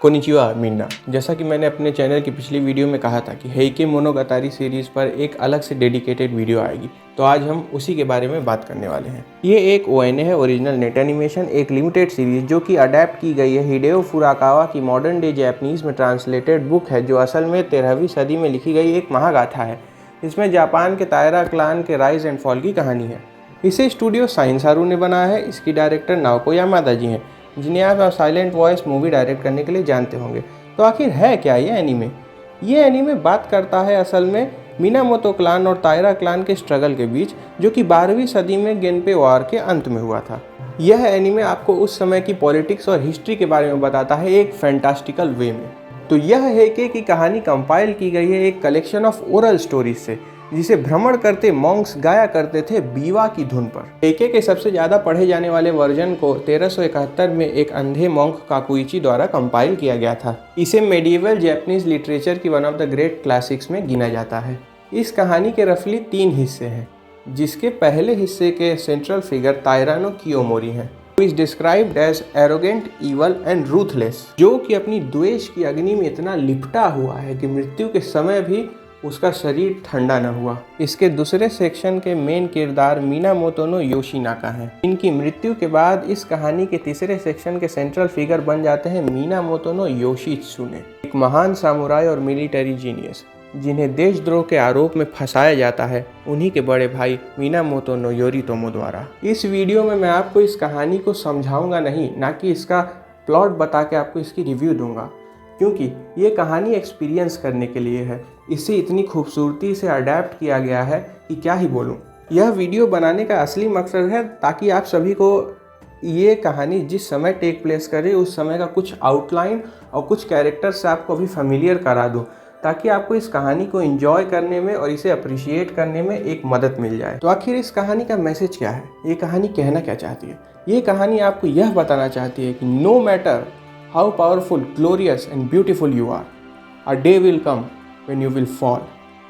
Konnichiwa मिन्ना। जैसा कि मैंने अपने चैनल की पिछली वीडियो में कहा था कि हेइके मोनोगातारी सीरीज़ पर एक अलग से डेडिकेटेड वीडियो आएगी, तो आज हम उसी के बारे में बात करने वाले हैं। ये एक ओएनए है, ओरिजिनल नेट एनिमेशन, एक लिमिटेड सीरीज़ जो कि अडेप्ट की गई है हिडेयो फुरुकावा की मॉडर्न डे जापानीज़ में ट्रांसलेटेड बुक है, जो असल में 13वीं सदी में लिखी गई एक महागाथा है। इसमें जापान के तायरा क्लान के राइज एंड फॉल की कहानी है। इसे स्टूडियो साइंसारू ने बनाया है। इसकी डायरेक्टर नाओको यामादा जी हैं, जिन्हें आप साइलेंट वॉइस मूवी डायरेक्ट करने के लिए जानते होंगे। तो आखिर है क्या ये एनीमे? ये एनीमे बात करता है असल में मिनामोतो क्लान और तायरा क्लान के स्ट्रगल के बीच, जो कि 12वीं सदी में गेनपे वॉर के अंत में हुआ था। यह एनीमे आपको उस समय की पॉलिटिक्स और हिस्ट्री के बारे में बताता है एक फैंटास्टिकल वे में। तो यह हेइके की कहानी कंपाइल की गई है एक कलेक्शन ऑफ ओरल स्टोरीज से, जिसे भ्रमण करते मॉन्क्स गाया करते थे बीवा की धुन पर। हेइके के सबसे ज़्यादा पढ़े जाने वाले वर्जन को 1371 में एक अंधे मॉन्क काकुइची द्वारा कंपाइल किया गया था। इसे मेडिएवल जापानीज लिटरेचर की one of the great classics में गिना जाता है। इस कहानी के रफली 3 हिस्से हैं, जिसके पहले हिस्से के सेंट्रल फिगर तायरानो कियोमोरी हैं, who is described as arrogant, evil and ruthless, जो कि अपनी द्वेष की अग्नि में इतना लिपटा हुआ है कि मृत्यु के समय भी उसका शरीर ठंडा न हुआ। इसके दूसरे सेक्शन के मेन किरदार मिनामोतो नो योशिनाका हैं। इनकी मृत्यु के बाद इस कहानी के तीसरे सेक्शन के सेंट्रल फिगर बन जाते हैं मिनामोतो नो योशित्सुने, एक महान सामुराई और मिलिट्री जीनियस, जिन्हें देशद्रोह के आरोप में फंसाया जाता है उन्हीं के बड़े भाई मिनामोतो नो योरितोमो द्वारा। इस वीडियो में मैं आपको इस कहानी को समझाऊंगा नहीं, ना कि इसका प्लॉट बता के आपको इसकी रिव्यू दूंगा, क्योंकि ये कहानी एक्सपीरियंस करने के लिए है। इसे इतनी खूबसूरती से अडेप्ट किया गया है कि क्या ही बोलूँ। यह वीडियो बनाने का असली मकसद है ताकि आप सभी को ये कहानी जिस समय टेक प्लेस करे उस समय का कुछ आउटलाइन और कुछ कैरेक्टर से आपको अभी फेमिलियर करा दूँ, ताकि आपको इस कहानी को एंजॉय करने में और इसे अप्रिशिएट करने में एक मदद मिल जाए। तो आखिर इस कहानी का मैसेज क्या है? ये कहानी कहना क्या चाहती है? ये कहानी आपको यह बताना चाहती है कि no matter how powerful, glorious and beautiful you are, a day will come when you will fall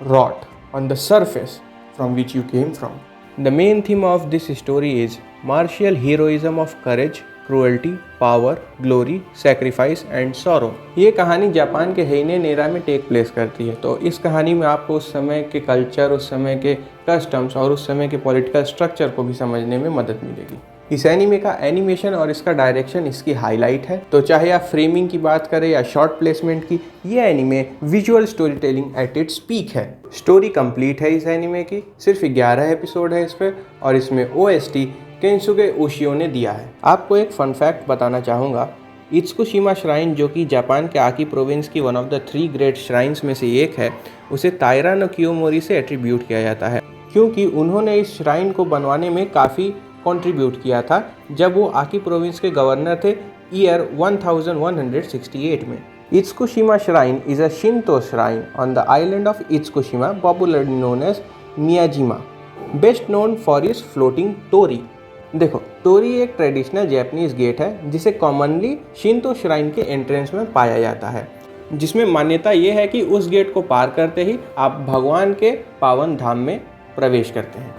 rot on the surface from which you came from. The main theme of this story is martial heroism of courage, cruelty, power, glory, sacrifice and sorrow. ये कहानी Japan के हेइने नेरा में take place करती है। तो इस कहानी में आपको उस समय के कल्चर, उस समय के कस्टम्स और उस समय के पॉलिटिकल स्ट्रक्चर को भी समझने में मदद मिलेगी। इस एनीमे का एनिमेशन और इसका डायरेक्शन इसकी हाईलाइट है। तो चाहे आप फ्रेमिंग की बात करें या शॉर्ट प्लेसमेंट की, ये anime visual story telling at its peak है। स्टोरी कंप्लीट है इस एनीमे की, सिर्फ 11 एपिसोड है इस पे, और इसमें OST केन्सुगे ओशियो ने दिया है। आपको एक फन फैक्ट बताना चाहूँगा। इत्सुकुशिमा श्राइन, जो कि जापान के आकी प्रोविंस की one of the 3 great shrines में से एक है, उसे तायरा नो कियोमोरी से एट्रीब्यूट किया जाता है, क्योंकि उन्होंने इस श्राइन को बनवाने में काफ़ी कंट्रीब्यूट किया था जब वो आकी प्रोविंस के गवर्नर थे ईयर 1168 में। Itsukushima shrine is a Shinto shrine on the island of Itsukushima, popularly known as Miyajima, best known for its floating torii. देखो, टोरी एक ट्रेडिशनल जैपनीज गेट है जिसे कॉमनली शिंतो श्राइन के entrance में पाया जाता है, जिसमें मान्यता ये है कि उस गेट को पार करते ही आप भगवान के पावन धाम में प्रवेश करते हैं।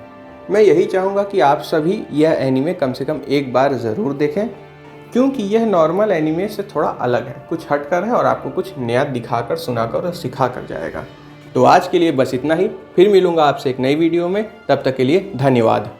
मैं यही चाहूँगा कि आप सभी यह एनीमे कम से कम एक बार ज़रूर देखें, क्योंकि यह नॉर्मल एनीमे से थोड़ा अलग है, कुछ हटकर है और आपको कुछ नया दिखाकर, सुनाकर और सिखा कर जाएगा। तो आज के लिए बस इतना ही। फिर मिलूँगा आपसे एक नई वीडियो में, तब तक के लिए धन्यवाद।